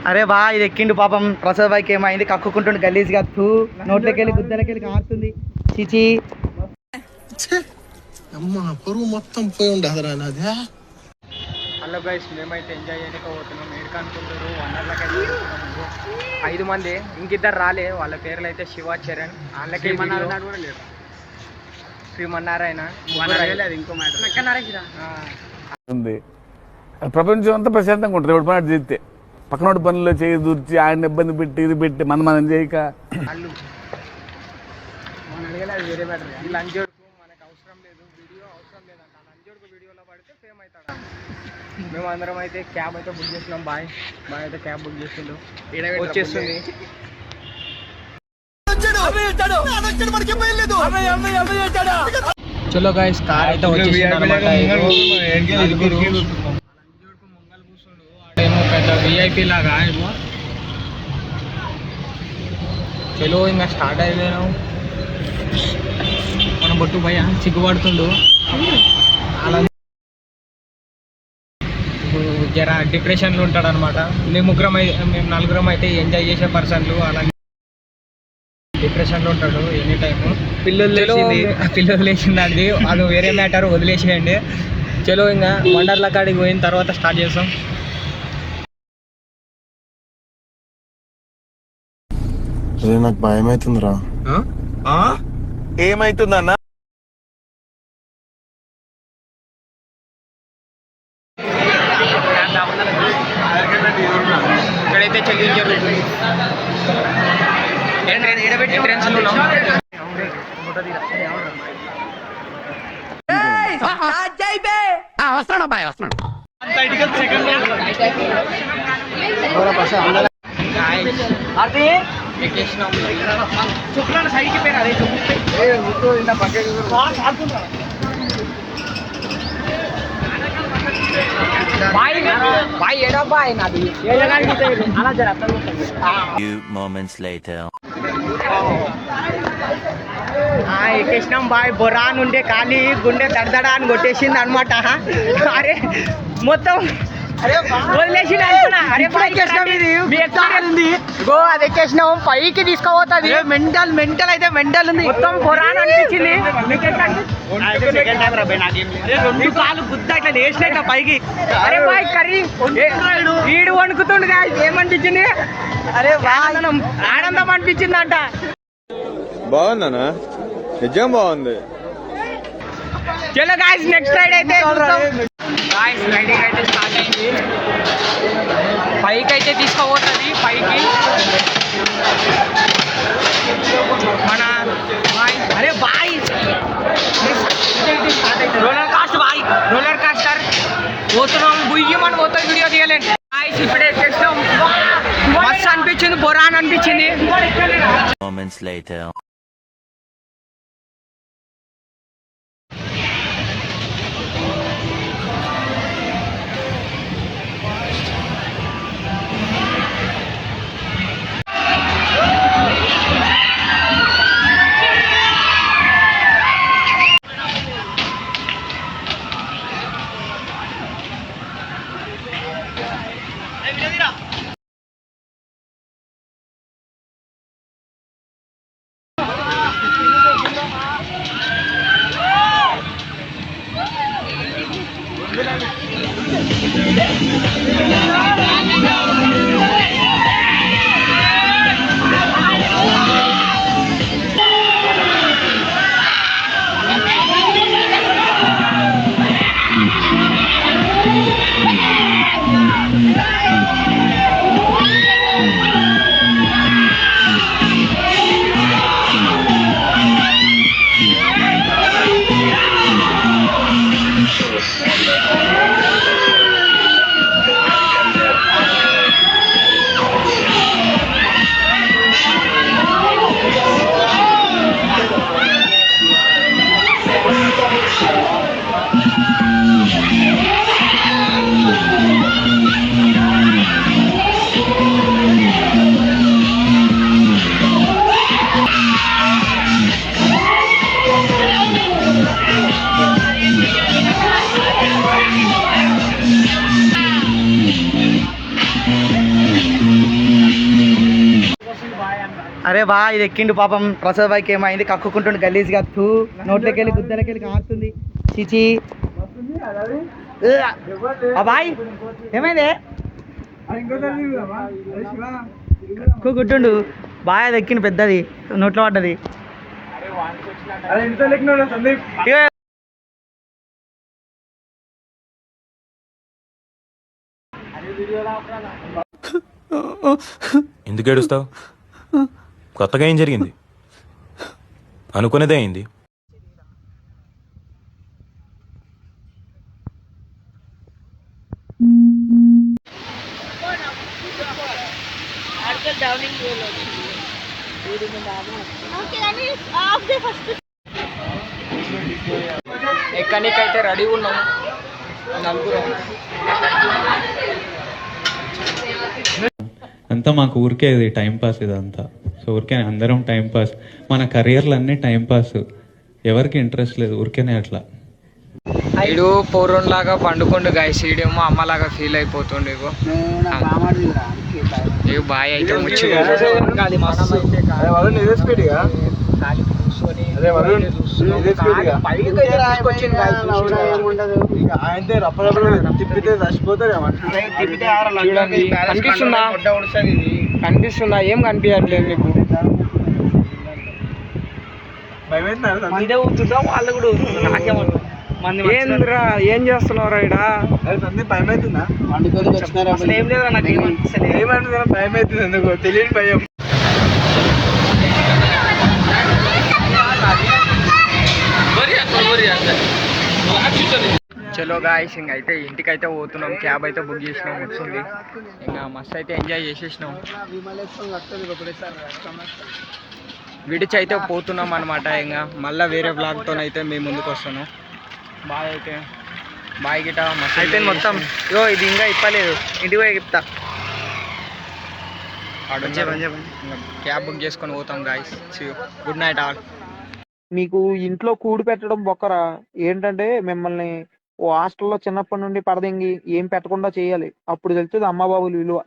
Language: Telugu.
అరే బా ఇది ఎక్కిండు పాపం ప్రసాద్ బాయ్కి ఏమైంది కక్కుకుంటుండు గలీజ్గా తూ నోట్లోకి వెళ్ళి గుద్దలకి వెళ్ళి కారుతుంది చిచి పరువు మొత్తం పోయి ఉండదురా నాది. హలో గైస్, మేమైతే ఎంజాయ్ చేయకపోతున్నాం. ఏడుకు అనుకుంటారు 1 hour లకి 5 మంది, ఇంకిద్దరు రాలే. వాళ్ళ పేర్లు అయితే శివ, చరణ్. వాళ్ళకి శ్రీమన్నారాయణ ఇంకో ఉంది. ప్రపంచం అంతా ప్రశాంతంగా ఉంటుంది. ఎవడు పని చేస్తే పక్కనోడి పనుల్లో చేయి దూర్చి ఆయన ఇబ్బంది పెట్టి ఇది పెట్టి మనం చేయక వాళ్ళు మనం అడిగలేదు వేరే బెటర్. ఈ లంచోడుకు మనకు అవసరం లేదు, వీడియో అవసరం లేదంట. లంచోడుకు వీడియోలో పడితే ఫేమ్ అవుతాడా. మేము అందరం అయితే క్యాబ్ అయితే బుక్ చేసినాం. బాయ్ అయితే క్యాబ్ బుక్ చేసిండు, వచ్చేస్తుంది. చలో గాయస్, కార్ అయితే వచ్చేసింది అన్నమాట. ఆడేమో పెద్ద విఐపి లాగా ఏమో. చలో ఇంకా స్టార్ట్ అయిపోయినాం. మన బొట్టు భయ సిగ్గుపడుతుండు. అలా జర డిప్రెషన్లో ఉంటాడు అనమాట. మేము 4 అయితే ఎంజాయ్ చేసే పర్సన్లు. అలాగే డిప్రెషన్లో ఉంటాడు ఎనీ టైము. పిల్లలు లేచిందండి, అది వేరే మ్యాటర్, వదిలేసేయండి. చలో ఇంకా వండర్ల కాడికి పోయిన తర్వాత స్టార్ట్ చేస్తాం. నాకు భయం అవుతుందిరా. ఏమైతుందన్నా? ఇక్కడైతే చెల్లి జరుగుతుంది. ఎక్కేసినాం బాయ్. బొరా నుండే ఖాళీ గుండె దడదడా అని కొట్టేసింది అనమాట. అరే మొత్తం వదిలేసింది అనుకున్నా. అరే అది ఎక్కేసినాం, పైకి తీసుకుపోతుంది. మెంటల్ అయితే మెంటల్ ఉంది. మొత్తం బొరాన్ అనిపించింది. 2 కాలు గుద్ద ఇట్లా వేసినట్టు పైకి. అరే బాయ్ కర్రీ వీడు వణుకుతుండు. ఏమనిపించింది? అరే ఆనందం అనిపించింది అంట. బాగుందనా? నిజం బాగుంది. చలో గాయ్స్, నెక్స్ట్ రైడ్ అయితే గాయ్స్ రైడింగ్ అయితే స్టార్ట్ అయింది. పైకి అయితే తీసుకోబోతుంది. పైకి మన అరే boy roller coast boy, roller coaster పోతున్నాం. బుయ్యమని పోతాం, వీడియో తీయలేండి. గాయ్స్ ఇప్పుడే ఎక్కేస్తాం. మస్తు అనిపించింది, బొరాన్ అనిపించింది. అరే బా ఇది ఎక్కిండు పాపం ప్రసాద్ బాయ్కి ఏమైంది కక్కుకుంటుండు గలీజ్గా తూ నోట్లోకి వెళ్ళి గుద్దలకి వెళ్ళి కారుతుంది చిచి బాయ్ ఏమైంది కక్కుకుంటుండు బాయ్ అది ఎక్కిండు పెద్దది నోట్లో పడ్డది ఇగో ఎందుకు ఏడుస్తావు? కొత్తగా ఏం జరిగింది? అనుకునేదే అయింది. ఎక్కడికైతే రెడీ ఉన్నాం నలుగురు. అంతా మాకు ఊరికే ఇది టైం పాస్ ఇదంతా. సో ఊరికే అందరం టైం పాస్, మన కెరియర్లు అన్నీ టైం పాస్, ఎవరికి ఇంట్రెస్ట్ లేదు, ఊరికేనే అట్లా. ఇడు పౌరం లాగా పండుకుండు గాయస్, ఈడేమో అమ్మలాగా ఫీల్ అయిపోతుండే. ఇగో బాయ్ అయితే ముచ్చి కనిపిస్తుందా? కనిపిస్తుందా? ఏం కనిపించట్లేదు మీకు? వాళ్ళు కూడా నాకేమంటారు? ఏంద్రా ఏం చేస్తున్నారా ఇడ? అసలు ఏం లేదా నాకు ఏమనిపిస్తలేదు. భయం అవుతుంది ఎందుకు తెలియని భయం. చలో గాయస్ ఇంకైతే ఇంటికైతే పోతున్నాం. క్యాబ్ అయితే బుక్ చేసినాం, వస్తుంది. ఇంకా మస్తు అయితే ఎంజాయ్ చేసేసినాం. విడిచి అయితే పోతున్నాం అనమాట. ఇంకా మళ్ళీ వేరే బ్లాగ్తో అయితే మేము ముందుకు వస్తాను. బాయ్ అయితే బాయ్ గిట మస్తు అయితే మొత్తం. ఇగో ఇది ఇంకా ఇప్పలేదు, ఇంటికి పోయి చెప్తా. క్యాబ్ బుక్ చేసుకొని పోతాం గాయస్. Good night all. మీకు ఇంట్లో కూడి పెట్టడం బొక్కరా ఏంటంటే మిమ్మల్ని ఓ హాస్టల్లో చిన్నప్పటి నుండి పడదెంగి ఏం పెట్టకుండా చేయాలి. అప్పుడు తెలుస్తుంది అమ్మ బాబుల విలువ.